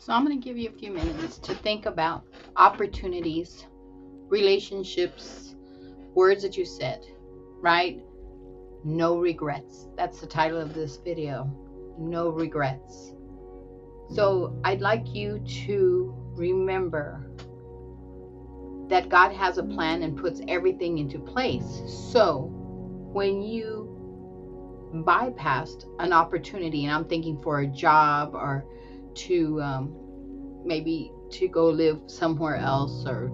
So I'm going to give you a few minutes to think about opportunities, relationships, words that you said, right? No regrets. That's the title of this video. No regrets. So I'd like you to remember that God has a plan and puts everything into place. So when you bypassed an opportunity, and I'm thinking for a job or to maybe to go live somewhere else, or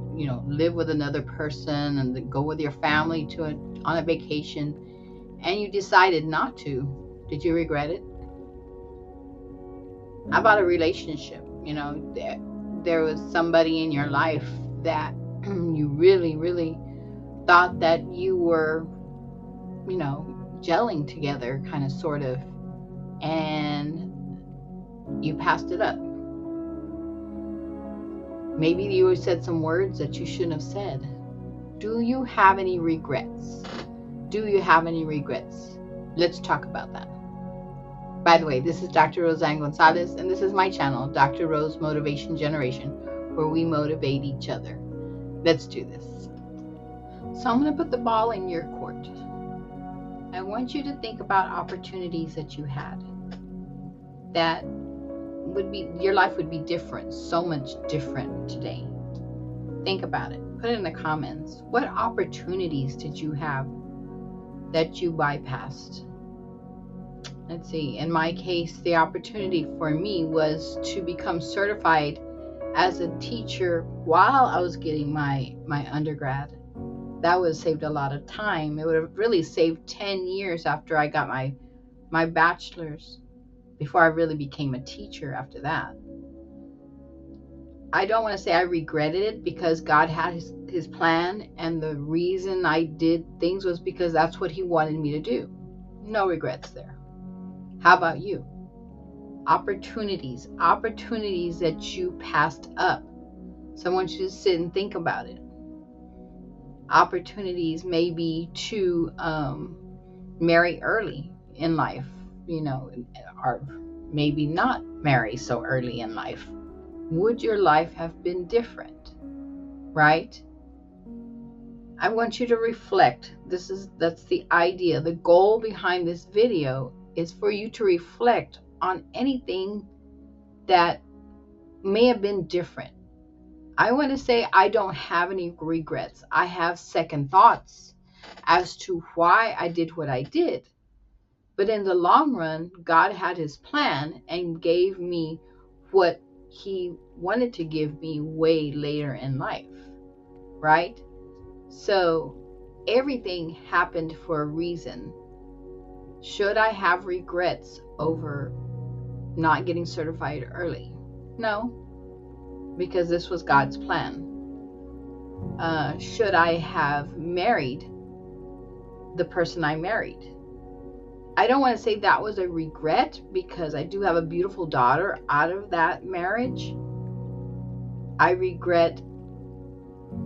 live with another person and then go with your family on a vacation, and you decided not to, did you regret it? How about a relationship? There was somebody in your life that you really thought that you were gelling together, kind of, sort of, and you passed it up. Maybe you said some words that you shouldn't have said. Do you have any regrets? Do you have any regrets? Let's talk about that. By the way, this is Dr. Roseanne Gonzalez, and this is my channel, Dr. Rose Motivation Generation, where we motivate each other. Let's do this. So I'm going to put the ball in your court. I want you to think about opportunities that you had that your life would be different, so much different today. Think about it. Put it in the comments. What opportunities did you have that you bypassed? Let's see. In my case, the opportunity for me was to become certified as a teacher while I was getting my undergrad. That would have saved a lot of time. It would have really saved 10 years after I got my bachelor's, before I really became a teacher after that. I don't want to say I regretted it, because God had his plan, and the reason I did things was because that's what he wanted me to do. No regrets there. How about you? Opportunities that you passed up. So I want you to sit and think about it. Opportunities maybe to marry early in life, or maybe not marry so early in life. Would your life have been different? Right? I want you to reflect. That's the idea. The goal behind this video is for you to reflect on anything that may have been different. I want to say I don't have any regrets. I have second thoughts as to why I did what I did. But in the long run, God had his plan and gave me what he wanted to give me way later in life, right? So everything happened for a reason. Should I have regrets over not getting certified early? No, because this was God's plan. Should I have married the person I married? I don't want to say that was a regret, because I do have a beautiful daughter out of that marriage. I regret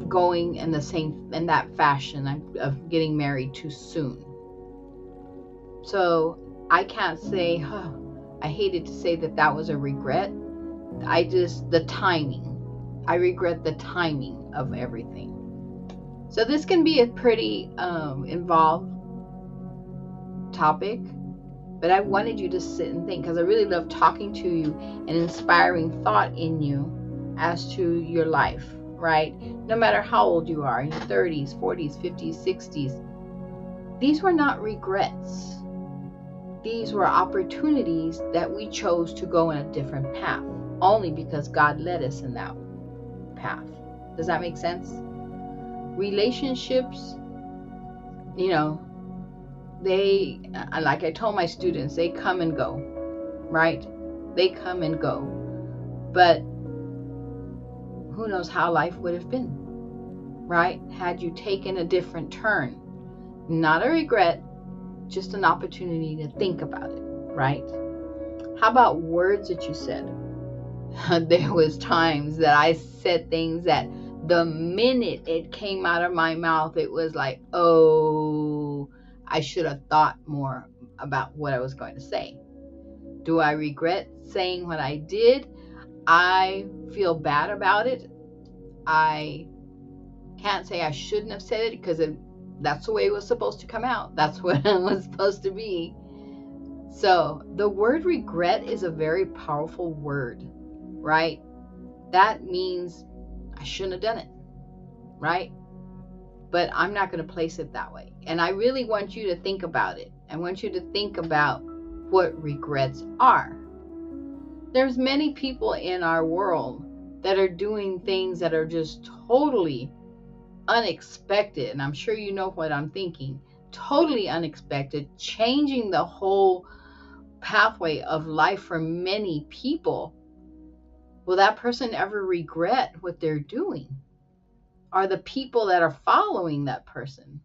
going in that fashion of getting married too soon. So I can't say, I hated to say that was a regret. The timing. I regret the timing of everything. So this can be a pretty involved topic, but I wanted you to sit and think, because I really love talking to you and inspiring thought in you as to your life, right? No matter how old you are, in your 30s, 40s, 50s, 60s, these were not regrets. These were opportunities that we chose to go in a different path, only because God led us in that path. Does that make sense? Relationships, they, like I told my students, they come and go, right? They come and go. But who knows how life would have been, right? Had you taken a different turn. Not a regret, just an opportunity to think about it, right? How about words that you said? There was times that I said things that the minute it came out of my mouth, it was like, oh, I should have thought more about what I was going to say. Do I regret saying what I did? I feel bad about it. I can't say I shouldn't have said it because that's the way it was supposed to come out. That's what it was supposed to be. So the word regret is a very powerful word, right? That means I shouldn't have done it, right? But I'm not going to place it that way. And I really want you to think about it. I want you to think about what regrets are. There's many people in our world that are doing things that are just totally unexpected. And I'm sure you know what I'm thinking. Totally unexpected, changing the whole pathway of life for many people. Will that person ever regret what they're doing? Are the people that are following that person,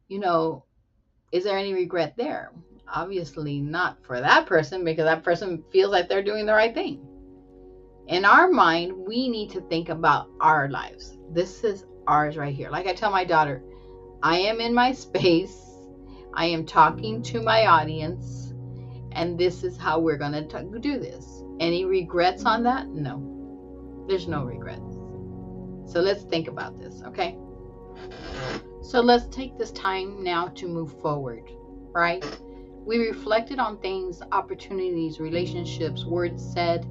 is there any regret there? Obviously not for that person, because that person feels like they're doing the right thing. In our mind, we need to think about our lives. This is ours right here. Like I tell my daughter, I am in my space. I am talking to my audience, and this is how we're going to do this. Any regrets on that? No. There's no regrets. So let's think about this, okay? So let's take this time now to move forward, right? We reflected on things, opportunities, relationships, words said,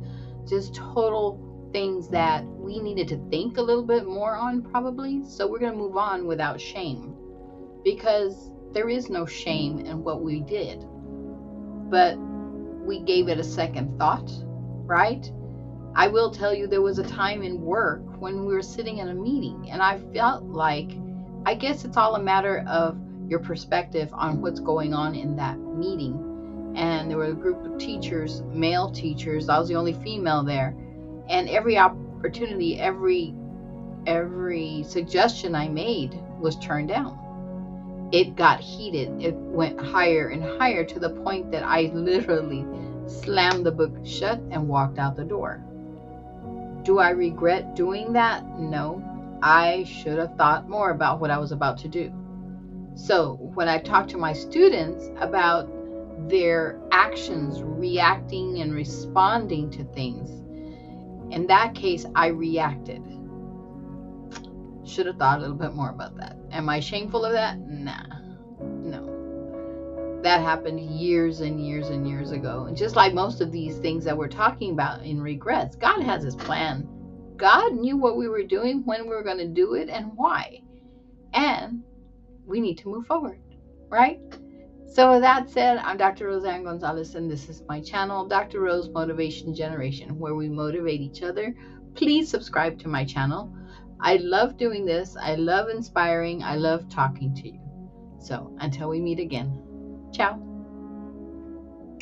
just total things that we needed to think a little bit more on probably. So we're going to move on without shame, because there is no shame in what we did. But we gave it a second thought, right? I will tell you, there was a time in work when we were sitting in a meeting, and I felt like, I guess it's all a matter of your perspective on what's going on in that meeting. And there were a group of teachers, male teachers. I was the only female there. And every opportunity, every suggestion I made was turned down. It got heated. It went higher and higher to the point that I literally slammed the book shut and walked out the door. Do I regret doing that? No. I should have thought more about what I was about to do. So when I talk to my students about their actions, reacting and responding to things, in that case, I reacted. Should have thought a little bit more about that. Am I shameful of that? Nah. No. That happened years and years and years ago. And just like most of these things that we're talking about in regrets, God has his plan. God knew what we were doing, when we were going to do it, and why. And we need to move forward, right? So with that said, I'm Dr. Roseanne Gonzalez, and this is my channel, Dr. Rose Motivation Generation, where we motivate each other. Please subscribe to my channel. I love doing this. I love inspiring. I love talking to you. So until we meet again, ciao.